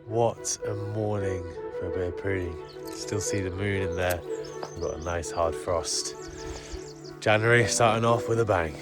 What a morning for a bit of pruning. Still see the moon in there. We've got a nice hard frost. January starting off with a bang.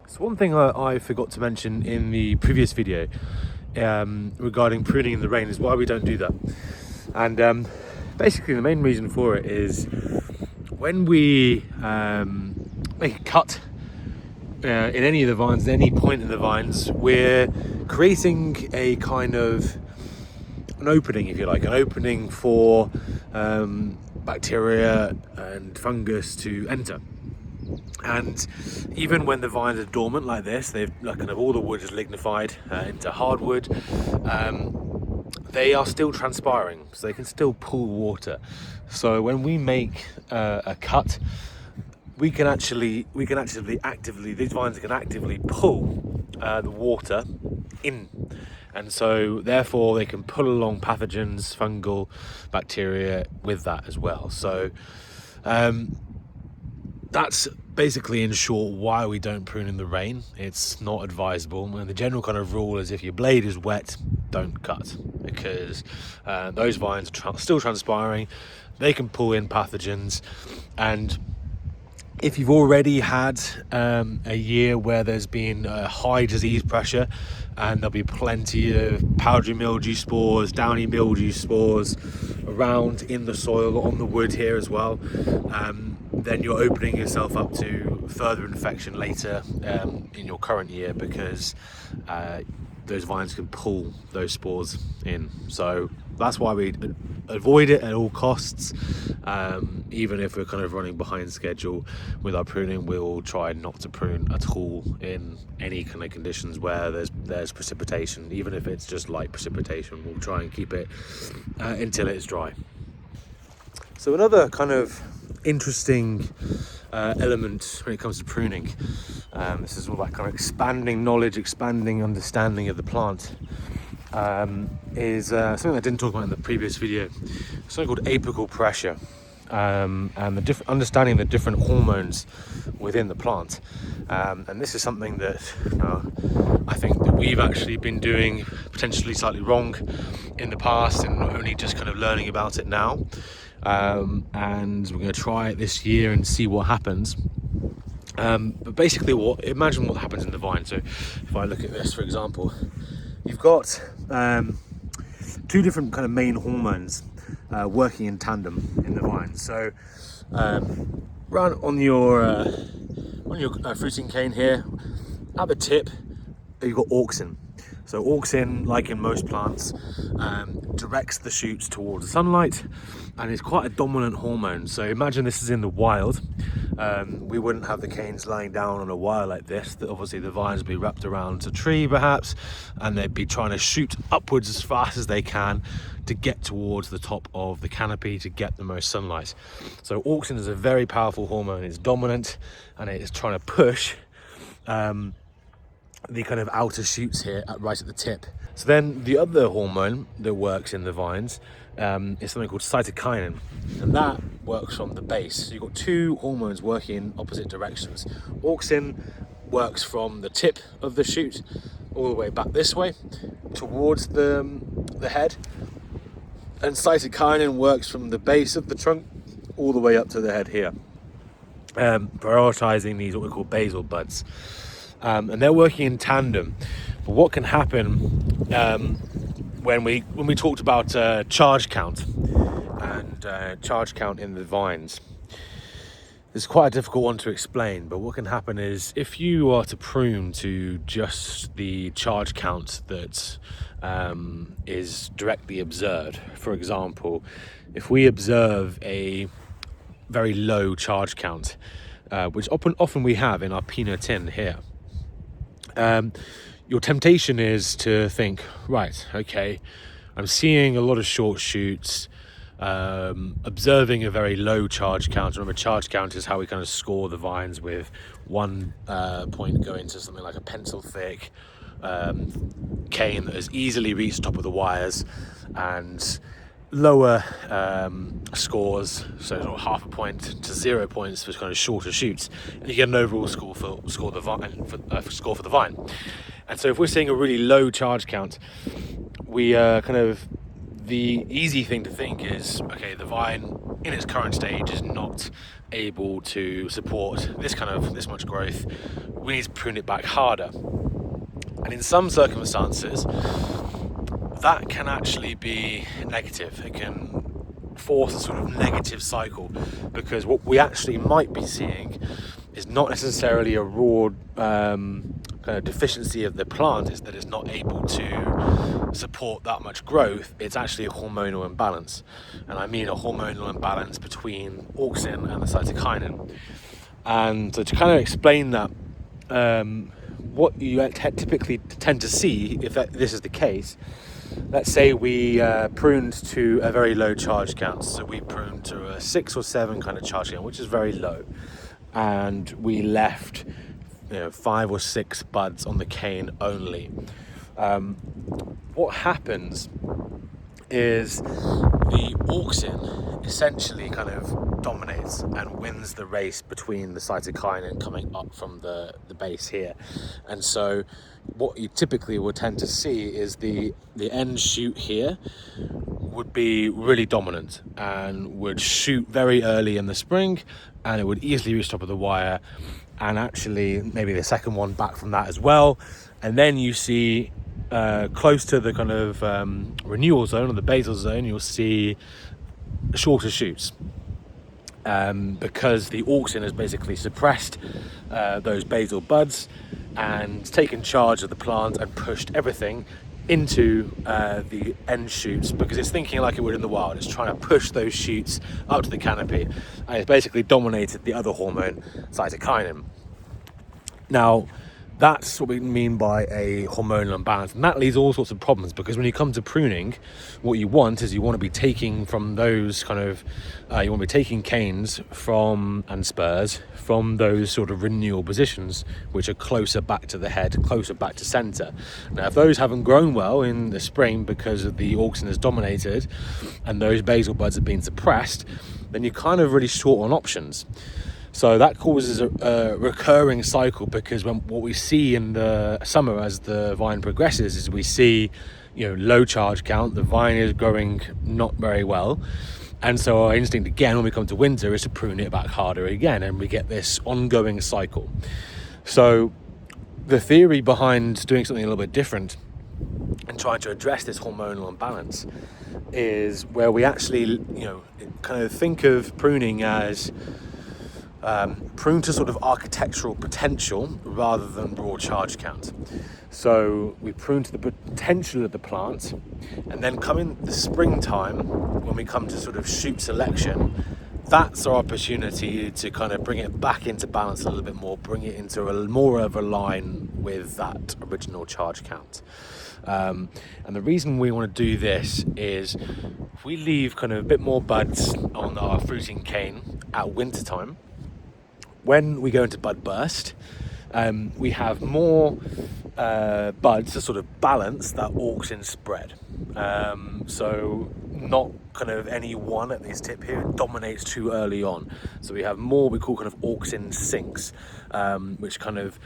So one thing I forgot to mention in the previous video regarding pruning in the rain is why we don't do that. And basically the main reason for it is when we make a cut in any of the vines, at any point in the vines, we're creating a kind of an opening, if you like, an opening for bacteria and fungus to enter. And even when the vines are dormant like this, they've like kind of all the wood is lignified into hardwood, they are still transpiring, so they can still pull water. So when we make a cut, we can actually actively, these vines can actively pull the water in, and so therefore they can pull along pathogens, fungal, bacteria with that as well. So that's basically, in short, why we don't prune in the rain. It's not advisable, and the general kind of rule is if your blade is wet, don't cut, because those vines are still transpiring, they can pull in pathogens. And if you've already had a year where there's been a high disease pressure, and there'll be plenty of powdery mildew spores, downy mildew spores around in the soil, on the wood here as well, then you're opening yourself up to further infection later in your current year, because those vines can pull those spores in. So that's why we avoid it at all costs. Even if we're kind of running behind schedule with our pruning, we'll try not to prune at all in any kind of conditions where there's precipitation. Even if it's just light precipitation, we'll try and keep it until it's dry. So another kind of interesting element when it comes to pruning, this is all about kind of expanding knowledge, expanding understanding of the plant, is something I didn't talk about in the previous video. Something called apical pressure, and understanding the different hormones within the plant. And this is something that I think that we've actually been doing potentially slightly wrong in the past, and only just kind of learning about it now. And we're going to try it this year and see what happens. But basically, imagine what happens in the vine. So if I look at this, for example, you've got two different kind of main hormones working in tandem in the vine. So right on your fruiting cane here, at the tip, you've got auxin. So auxin, like in most plants, directs the shoots towards the sunlight, and it's quite a dominant hormone. So imagine this is in the wild. We wouldn't have the canes lying down on a wire like this. Obviously the vines would be wrapped around a tree perhaps, and they'd be trying to shoot upwards as fast as they can to get towards the top of the canopy to get the most sunlight. So auxin is a very powerful hormone. It's dominant, and it is trying to push the kind of outer shoots here right at the tip. So then the other hormone that works in the vines is something called cytokinin, and that works from the base. So you've got two hormones working in opposite directions. Auxin works from the tip of the shoot all the way back this way towards the head, and cytokinin works from the base of the trunk all the way up to the head here, prioritizing these what we call basal buds, and they're working in tandem. But what can happen when we talked about charge count and charge count in the vines? It's quite a difficult one to explain, but what can happen is if you are to prune to just the charge count that is directly observed. For example, if we observe a very low charge count, which often we have in our Pinot tin here, your temptation is to think, right, okay, I'm seeing a lot of short shoots, observing a very low charge count. Remember, charge count is how we kind of score the vines, with 1 point going to something like a pencil thick cane that has easily reached top of the wires, and lower scores, so sort of 0.5 point to 0 points for kind of shorter shoots, and you get an overall score for the vine. And so if we're seeing a really low charge count, we the easy thing to think is, okay, the vine in its current stage is not able to support this much growth. We need to prune it back harder. And in some circumstances, that can actually be negative. It can force a sort of negative cycle, because what we actually might be seeing is not necessarily a raw kind of deficiency of the plant, is that it's not able to support that much growth. It's actually a hormonal imbalance, and I mean a hormonal imbalance between auxin and the cytokinin. And so to kind of explain that, what you typically tend to see, if this is the case, let's say we pruned to a very low charge count, so we pruned to a 6 or 7 kind of charge count, which is very low, and we left 5 or 6 buds on the cane only. What happens is the auxin essentially kind of dominates and wins the race between the cytokinin coming up from the base here. And so what you typically would tend to see is the end shoot here would be really dominant and would shoot very early in the spring, and it would easily reach top of the wire, and actually maybe the second one back from that as well. And then you see close to the kind of renewal zone or the basal zone, you'll see shorter shoots, because the auxin has basically suppressed those basal buds and taken charge of the plant and pushed everything into the end shoots, because it's thinking like it would in the wild. It's trying to push those shoots up to the canopy, and it's basically dominated the other hormone, cytokinin. Now, that's what we mean by a hormonal imbalance, and that leads to all sorts of problems, because when you come to pruning, what you want is you want to be taking from those kind of you want to be taking canes from and spurs from those sort of renewal positions, which are closer back to the head, closer back to center. Now, if those haven't grown well in the spring because of the auxin has dominated and those basal buds have been suppressed, then you're kind of really short on options. So that causes a recurring cycle, because what we see in the summer as the vine progresses is we see, low charge count, the vine is growing not very well. And so our instinct again when we come to winter is to prune it back harder again, and we get this ongoing cycle. So the theory behind doing something a little bit different and trying to address this hormonal imbalance is where we actually, kind of think of pruning as prune to sort of architectural potential rather than raw charge count. So we prune to the potential of the plant, and then come in the springtime when we come to sort of shoot selection, that's our opportunity to kind of bring it back into balance a little bit more, bring it into more of a line with that original charge count. And the reason we want to do this is if we leave kind of a bit more buds on our fruiting cane at winter time, when we go into bud burst, we have more buds to sort of balance that auxin spread. So not kind of any one at this tip here dominates too early on. So we have more we call kind of auxin sinks, which kind of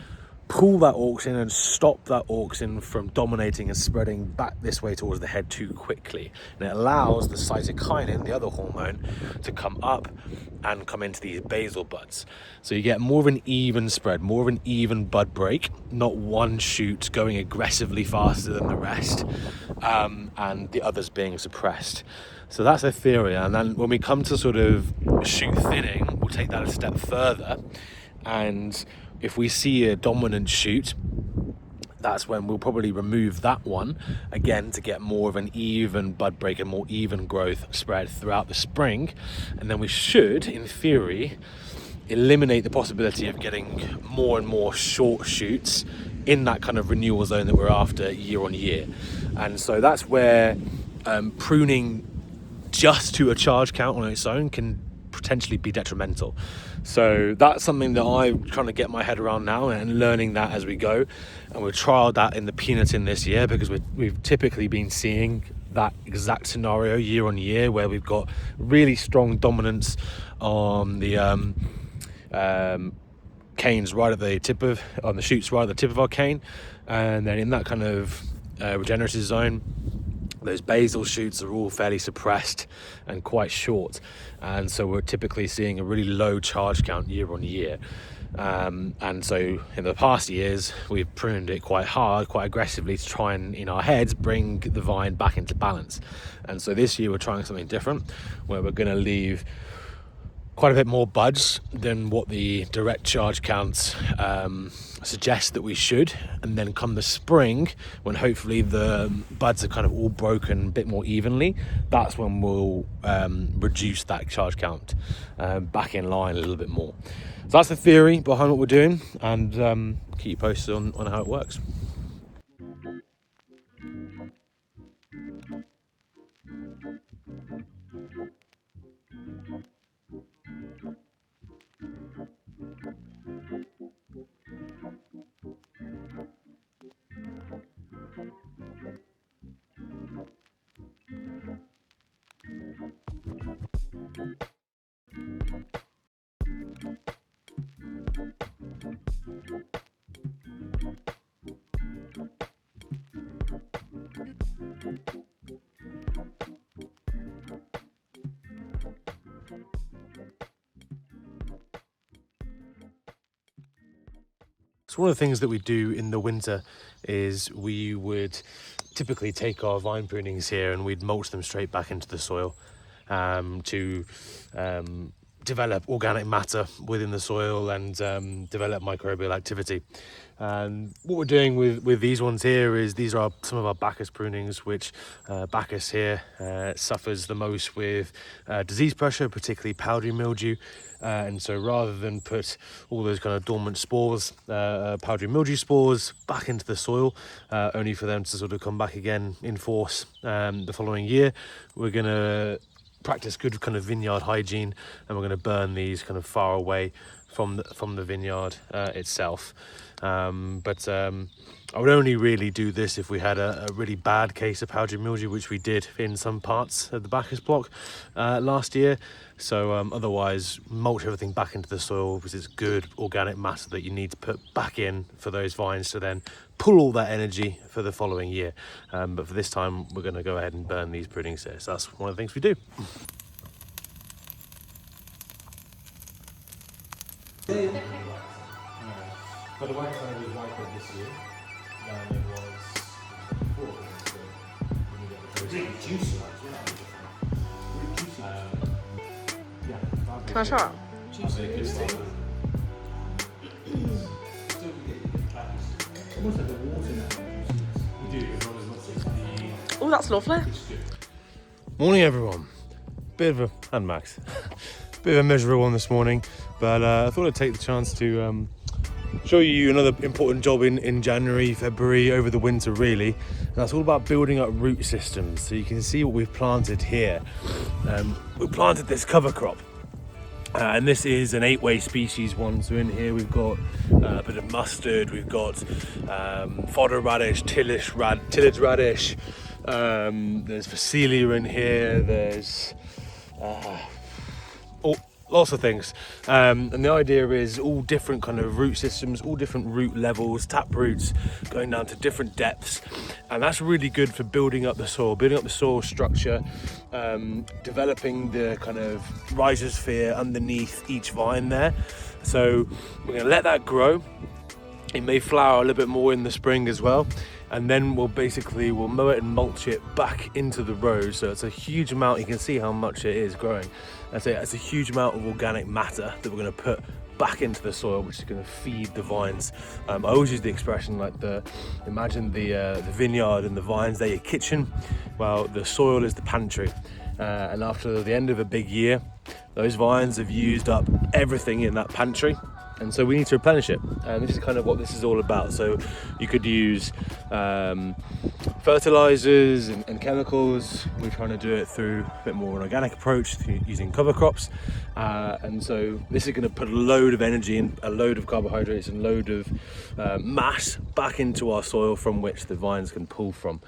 pull that auxin and stop that auxin from dominating and spreading back this way towards the head too quickly. And it allows the cytokinin, the other hormone, to come up and come into these basal buds. So you get more of an even spread, more of an even bud break, not one shoot going aggressively faster than the rest, and the others being suppressed. So that's a theory. And then when we come to sort of shoot thinning, we'll take that a step further. And if we see a dominant shoot, that's when we'll probably remove that one again to get more of an even bud break and more even growth spread throughout the spring. And then we should, in theory, eliminate the possibility of getting more and more short shoots in that kind of renewal zone that we're after year on year. And so that's where pruning just to a charge count on its own can potentially be detrimental. So that's something that I'm trying to get my head around now and learning that as we go. And we've trialed that in the peanuting this year because we've typically been seeing that exact scenario year on year where we've got really strong dominance on the canes right at the tip of, on the shoots right at the tip of our cane. And then in that kind of regenerative zone, those basal shoots are all fairly suppressed and quite short, and so we're typically seeing a really low charge count year on year. And so in the past years we've pruned it quite hard, quite aggressively, to try and in our heads bring the vine back into balance. And so this year we're trying something different, where we're going to leave quite a bit more buds than what the direct charge counts suggest that we should. And then come the spring, when hopefully the buds are kind of all broken a bit more evenly, that's when we'll reduce that charge count back in line a little bit more. So that's the theory behind what we're doing, and keep you posted on how it works. So one of the things that we do in the winter is we would typically take our vine prunings here and we'd mulch them straight back into the soil to develop organic matter within the soil and develop microbial activity. And what we're doing with these ones here is these are some of our Bacchus prunings, which Bacchus here suffers the most with disease pressure, particularly powdery mildew. And so rather than put all those kind of dormant spores, powdery mildew spores, back into the soil, only for them to sort of come back again in force the following year, we're going to practice good kind of vineyard hygiene, and we're going to burn these kind of far away from the vineyard itself. But I would only really do this if we had a really bad case of powdery mildew, which we did in some parts of the Bacchus block last year. So otherwise, mulch everything back into the soil, because it's good organic matter that you need to put back in for those vines to then pull all that energy for the following year. But for this time, we're going to go ahead and burn these prunings here. So that's one of the things we do. But the white side was whiter this year than it was before. It's really juicy as well. Yeah. Can I try it? Oh, that's lovely. Morning, everyone. And Max. Bit of a miserable one this morning, but I thought I'd take the chance to show you another important job in January, February, over the winter really. And that's all about building up root systems. So you can see what we've planted here. We planted this cover crop. And this is an 8-way species one. So in here we've got a bit of mustard, we've got fodder radish, tillage radish, there's Phacelia in here, there's lots of things. And the idea is all different kind of root systems, all different root levels, tap roots going down to different depths. And that's really good for building up the soil structure, developing the kind of rhizosphere underneath each vine there. So we're going to let that grow. It may flower a little bit more in the spring as well. And then we'll mow it and mulch it back into the rows. So it's a huge amount. You can see how much it is growing. It's a huge amount of organic matter that we're going to put back into the soil, which is going to feed the vines. I always use the expression like imagine the vineyard and the vines, they're your kitchen. Well, the soil is the pantry. And after the end of a big year, those vines have used up everything in that pantry. And so we need to replenish it, and this is kind of what this is all about. So you could use fertilizers and chemicals. We're trying to do it through a bit more an organic approach, using cover crops. And so this is going to put a load of energy and a load of carbohydrates and a load of mass back into our soil from which the vines can pull from.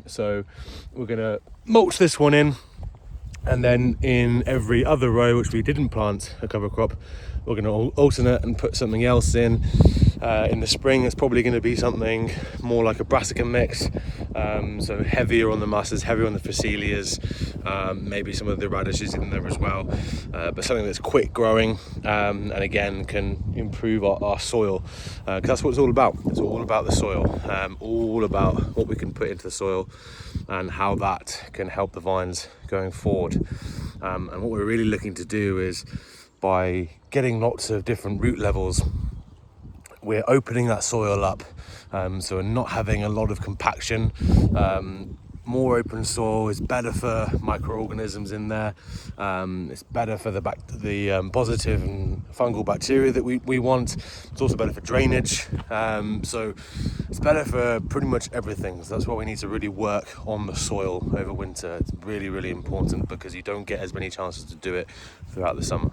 So we're going to mulch this one in, and then in every other row which we didn't plant a cover crop, we're going to alternate and put something else in. In the spring, it's probably going to be something more like a brassica mix, so heavier on the mustards, heavier on the facelias, maybe some of the radishes in there as well, but something that's quick growing, and again can improve our soil, because that's what it's all about. It's all about the soil, all about what we can put into the soil and how that can help the vines going forward. And what we're really looking to do is, by getting lots of different root levels, we're opening that soil up, so we're not having a lot of compaction. More open soil is better for microorganisms in there. It's better for the positive and fungal bacteria that we want. It's also better for drainage. So it's better for pretty much everything. So that's why we need to really work on the soil over winter. It's really, really important, because you don't get as many chances to do it throughout the summer.